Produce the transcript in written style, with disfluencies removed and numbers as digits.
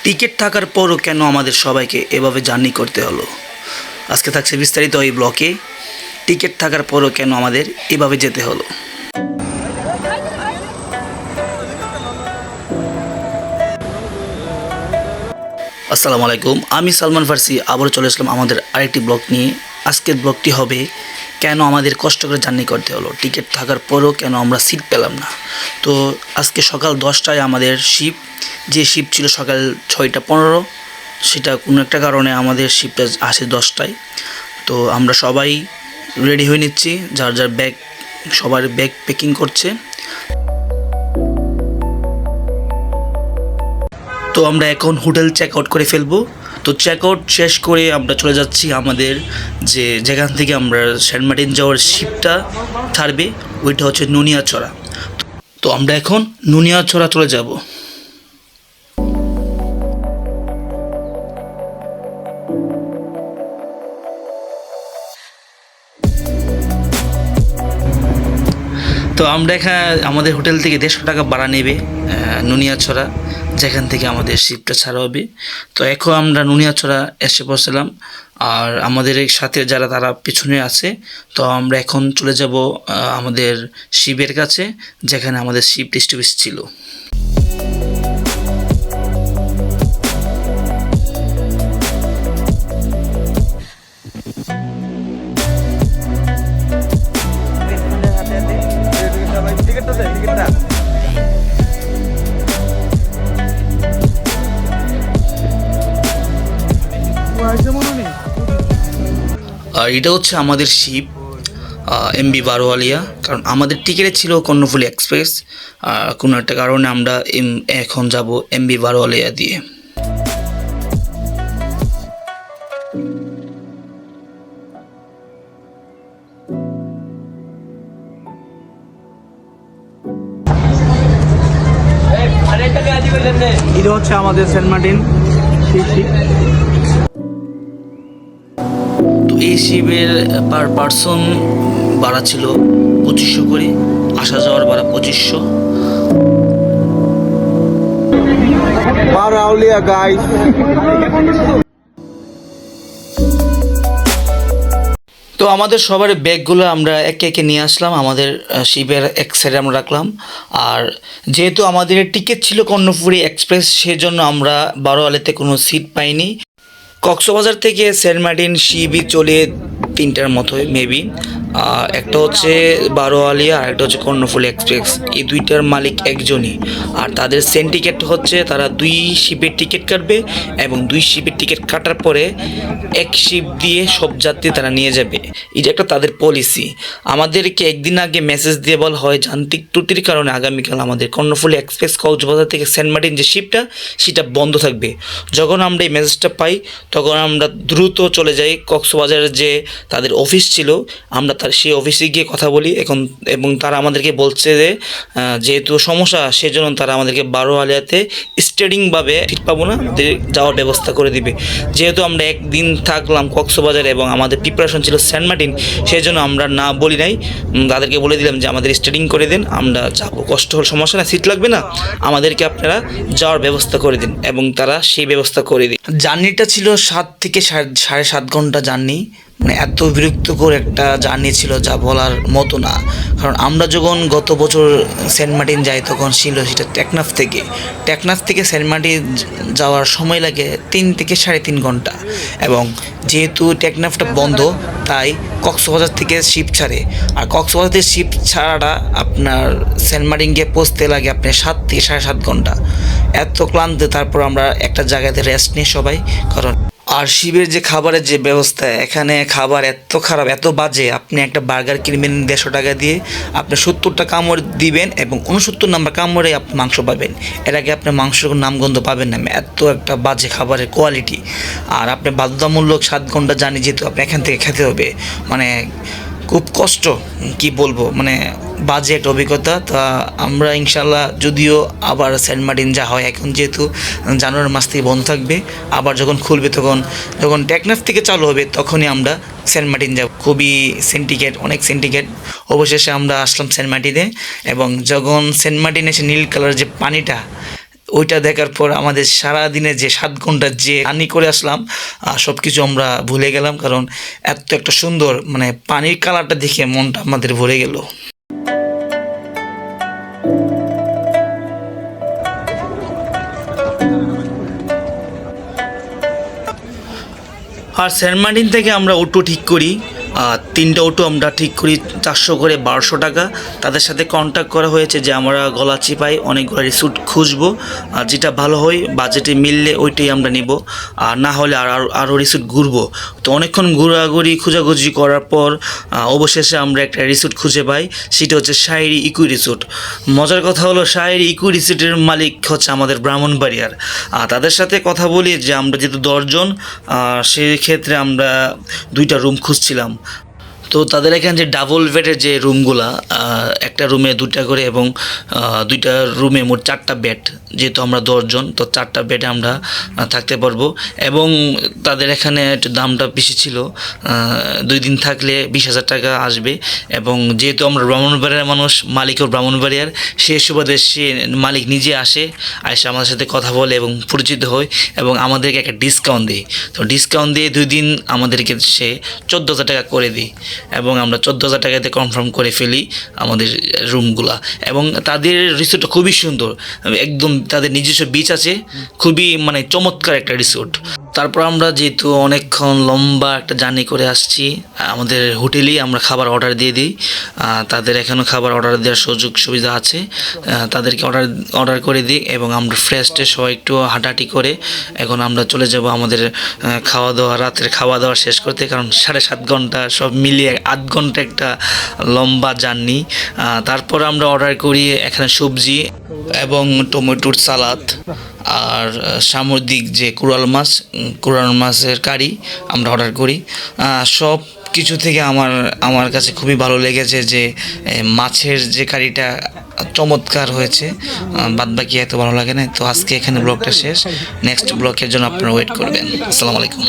Ticket থাকার পরও কেন আমাদের সবাইকে এভাবে জার্নি করতে হলো? আজকে থাকছে বিস্তারিত এই ব্লকে। টিকিট থাকার পরও কেন আমাদের এভাবে যেতে হলো? আসসালামু আলাইকুম, আমি সালমান ফার্সি আবারও চলে আসলাম আমাদের আরেকটি ব্লগ নিয়ে। আজকের ব্লগটি হবে কেন আমাদের কষ্ট করে জার্নি করতে হলো, টিকিট থাকার পরও কেন আমরা সিট পেলাম না। তো আজকে সকাল 10টায় আমাদের শিপ, যে শিপ ছিল সকাল 6টা 15, সেটা কোনো একটা কারণে আমাদের শিপটা আসে 10টায়। তো আমরা সবাই রেডি হয়ে নিচ্ছি, যার যার ব্যাগ, সবার ব্যাগ প্যাকিং করছে। তো আমরা এখন হোটেল চেক আউট করে ফেলবো। তো চেক আউট শেষ করে আমরা চলে যাচ্ছি আমাদের যেখান থেকে আমরা সেন্ট মার্টিন যাওয়ার শিপটা ছাড়বে, ওইটা হচ্ছে নুনিয়াছড়া। তো আমরা এখন নুনিয়াছড়া চলে যাব। তো আমরা এখানে আমাদের হোটেল থেকে 150 টাকা ভাড়া নেবে নুনিয়াছড়া, যেখান থেকে আমাদের শিপটা ছাড়া হবে। তো এখন আমরা নুনিয়াছড়া এসে পৌঁছলাম, আর আমাদের সাথে যারা তারা পিছনে আছে। তো আমরা এখন চলে যাব আমাদের শিপের কাছে, যেখানে আমাদের শিপ স্টপেজ ছিল। আর এটা হচ্ছে আমাদের শিপ এমবি বারোয়ালিয়া, কারণ আমাদের টিকিটে ছিল কর্ণফুলী এক্সপ্রেস। কোনো একটা কারণে আমরা এখন যাব এমবি বারোয়ালিয়া দিয়ে। এটা হচ্ছে আমাদের সেন্ট মার্টিন শিপ। তো এই শিপের পার পারসন ভাড়া ছিল 2500 করে, আসা যাওয়ার ভাড়া 2500। বারোয়ালিয়া গাইস। তো আমাদের সবার ব্যাগগুলো আমরা একে একে নিয়ে আসলাম, আমাদের শিপের এক সাইডে আমরা রাখলাম। আর যেহেতু আমাদের টিকিট ছিল কর্ণফুলী এক্সপ্রেস, সেজন্য আমরা বারোয়ালিতে কোনো সিট পাইনি। কক্সবাজার থেকে সেন্ট মার্টিন শিপই চলে 3টার মতোই মেবি। একটা হচ্ছে বারোয়ালিয়া আর একটা হচ্ছে কর্ণফুলী এক্সপ্রেস। এই দুইটার মালিক একজনই, আর তাদের সেম টিকিট হচ্ছে তারা 2 শিপের টিকিট কাটবে, এবং 2 শিপের টিকিট কাটার পরে এক শিপ দিয়ে সব যাত্রী তারা নিয়ে যাবে। এটা একটা তাদের পলিসি। আমাদেরকে একদিন আগে মেসেজ দিয়ে বলা হয় যান্ত্রিক ত্রুটির কারণে আগামীকাল আমাদের কর্ণফুলী এক্সপ্রেস কক্সবাজার থেকে সেন্ট মার্টিন যে শিপটা, সেটা বন্ধ থাকবে। যখন আমরা এই মেসেজটা পাই, তখন আমরা দ্রুত চলে যাই কক্সবাজারের যে তাদের অফিস ছিল, আমরা সেই অফিসে গিয়ে কথা বলি এবং তারা আমাদেরকে বলছে যে যেহেতু সমস্যা, সেজন্য তারা আমাদেরকে বারোয়ালিয়াতে স্টেডিংভাবে ঠিক পাবো না, যাওয়ার ব্যবস্থা করে দিবে। যেহেতু আমরা একদিন থাকলাম কক্সবাজারে এবং আমাদের প্রিপারেশন ছিল সেন্ট মার্টিন, সেই জন্য আমরা না বলি নাই, তাদেরকে বলে দিলাম যে আমাদের স্টেডিং করে দিন, আমরা যাবো, কষ্ট হল সমস্যা না, সিট লাগবে না, আমাদেরকে আপনারা যাওয়ার ব্যবস্থা করে দিন, এবং তারা সেই ব্যবস্থা করে দিন। জার্নিটা ছিল 7 থেকে 7.5 ঘন্টা জার্নি। মানে এত বিরক্তকর একটা জার্নি ছিল যা বলার মতো না। কারণ আমরা যখন গত বছর সেন্ট মার্টিন যাই, তখন ছিল সেটা টেকনাফ থেকে সেন্ট মার্টিন যাওয়ার সময় লাগে 3 থেকে 3.5 ঘন্টা। এবং যেহেতু টেকনাফটা বন্ধ, তাই কক্সবাজার থেকে শিপ ছাড়ে, আর কক্সবাজার থেকে শিপ ছাড়াটা আপনার সেন্ট মার্টিন গিয়ে পৌঁছতে লাগে আপনার 7 থেকে 7.5 ঘন্টা। এত ক্লান্ত, তারপর আমরা একটা জায়গাতে রেস্ট নিই সবাই। কারণ আর শিবের যে খাবারের যে ব্যবস্থা, এখানে খাবার এত খারাপ, এত বাজে। আপনি একটা বার্গার কিনবেন 150 টাকা দিয়ে, আপনি 70টা কামড় দিবেন এবং 69 নাম্বার কামড়ে আপনি মাংস পাবেন। এর আগে আপনি মাংসের নামগন্ধ পাবেন না, এত একটা বাজে খাবারের কোয়ালিটি। আর আপনি বাধ্যতামূলক 7 ঘন্টা জানি, যেহেতু আপনি এখান থেকে খেতে হবে, মানে খুব কষ্ট, কি বলবো, মানে বাজে একটা অভিজ্ঞতা। তা আমরা ইনশাল্লাহ, যদিও আবার সেন্ট মার্টিন যা হয়, এখন যেহেতু জানুয়ারি মাস থেকে বন্ধ থাকবে, আবার যখন খুলবে, যখন টেকনাফ থেকে চালু হবে, তখনই আমরা সেন্ট মার্টিন যাব। খুবই সিন্ডিকেট, অনেক সিন্ডিকেট। অবশেষে আমরা আসলাম সেন্ট মার্টিনে, এবং যখন সেন্ট মার্টিনে এসে নীল কালার যে পানিটা, ওইটা দেখার পর আমাদের সারা দিনে যে 7 ঘন্টা যে জার্নি করে আসলাম সব কিছু আমরা ভুলে গেলাম, কারণ এত একটা সুন্দর মানে পানির কালারটা দেখে মনটা আমাদের ভরে গেল। আর সেন্ট মার্টিন থেকে আমরা অটো ঠিক করি, 3টা অটো আমরা ঠিক করি 400 করে 1200 টাকা। তাদের সাথে কন্ট্যাক্ট করা হয়েছে যে আমরা গলাচি পাই অনেকগুলো রিসোর্ট খুঁজবো, আর যেটা ভালো হয় বাজেটে মিললে ওইটাই আমরা নিব, আর না হলে আরও রিসোর্ট ঘুরবো। তো অনেকক্ষণ ঘোরাঘুরি খোঁজাখুঁজি করার পর অবশেষে আমরা একটা রিসোর্ট খুঁজে পাই, সেটা হচ্ছে শায়েরি ইকো রিসোর্ট। মজার কথা হলো শায়েরি ইকো রিসোর্টের মালিক হচ্ছে আমাদের ব্রাহ্মণবাড়িয়ার। তাদের সাথে কথা বলি যে আমরা যেহেতু 10 জন, সেই ক্ষেত্রে আমরা 2টা রুম খুঁজছিলাম। তো তাদের এখানে যে ডাবল বেডের যে রুমগুলা, একটা রুমে 2টা করে এবং 2টা রুমে মোট 4টা বেড, যেহেতু আমরা 10 জন তো 4টা বেডে আমরা থাকতে পারবো। এবং তাদের এখানে একটু দামটা বেশি ছিল, 2 দিন থাকলে 20,000 টাকা আসবে। এবং যেহেতু আমরা ব্রাহ্মণবাড়িয়ার মানুষ, মালিকও ব্রাহ্মণবাড়িয়ার, সেই সুবাদে সে মালিক নিজে আসে আমাদের সাথে কথা বলে এবং পরিচিত হয় এবং আমাদেরকে একটা ডিসকাউন্ট দেয়। তো ডিসকাউন্ট দিয়ে 2 দিন আমাদেরকে সে 14,000 টাকা করে দিই এবং আমরা 14,000 টাকাতে কনফার্ম করে ফেলি আমাদের রুমগুলা। এবং তাদের রিসোর্টটা খুবই সুন্দর, একদম তাদের নিজস্ব বিচ আছে, খুবই মানে চমৎকার একটা রিসোর্ট। তারপর আমরা যেহেতু অনেকক্ষণ লম্বা একটা জার্নি করে আসছি, আমাদের হোটেলেই আমরা খাবার অর্ডার দিয়ে দিই। তাদের এখানেও খাবার অর্ডার দেওয়ার সুযোগ সুবিধা আছে, তাদেরকে অর্ডার করে দিই এবং আমরা ফ্রেশ ট্রেশ হয়ে একটু হাঁটাহাঁটি করে এখন আমরা চলে যাব আমাদের খাওয়া দাওয়া, রাতের খাওয়া দাওয়া শেষ করতে, কারণ 7.5 ঘন্টা সব মিলিয়ে 8 ঘন্টা একটা লম্বা জার্নি। তারপর আমরা অর্ডার করি এখানে সবজি এবং টমেটোর সালাদ আর সামুদ্রিক যে কোরাল মাছের কারি আমরা অর্ডার করি। সব কিছু থেকে আমার কাছে খুবই ভালো লেগেছে যে মাছের যে কারিটা চমৎকার হয়েছে, বাদবাকি এত ভালো লাগে না। তো আজকে এখানে ব্লগটা শেষ, নেক্সট ব্লগের জন্য আপনারা ওয়েট করবেন। আসসালামু আলাইকুম।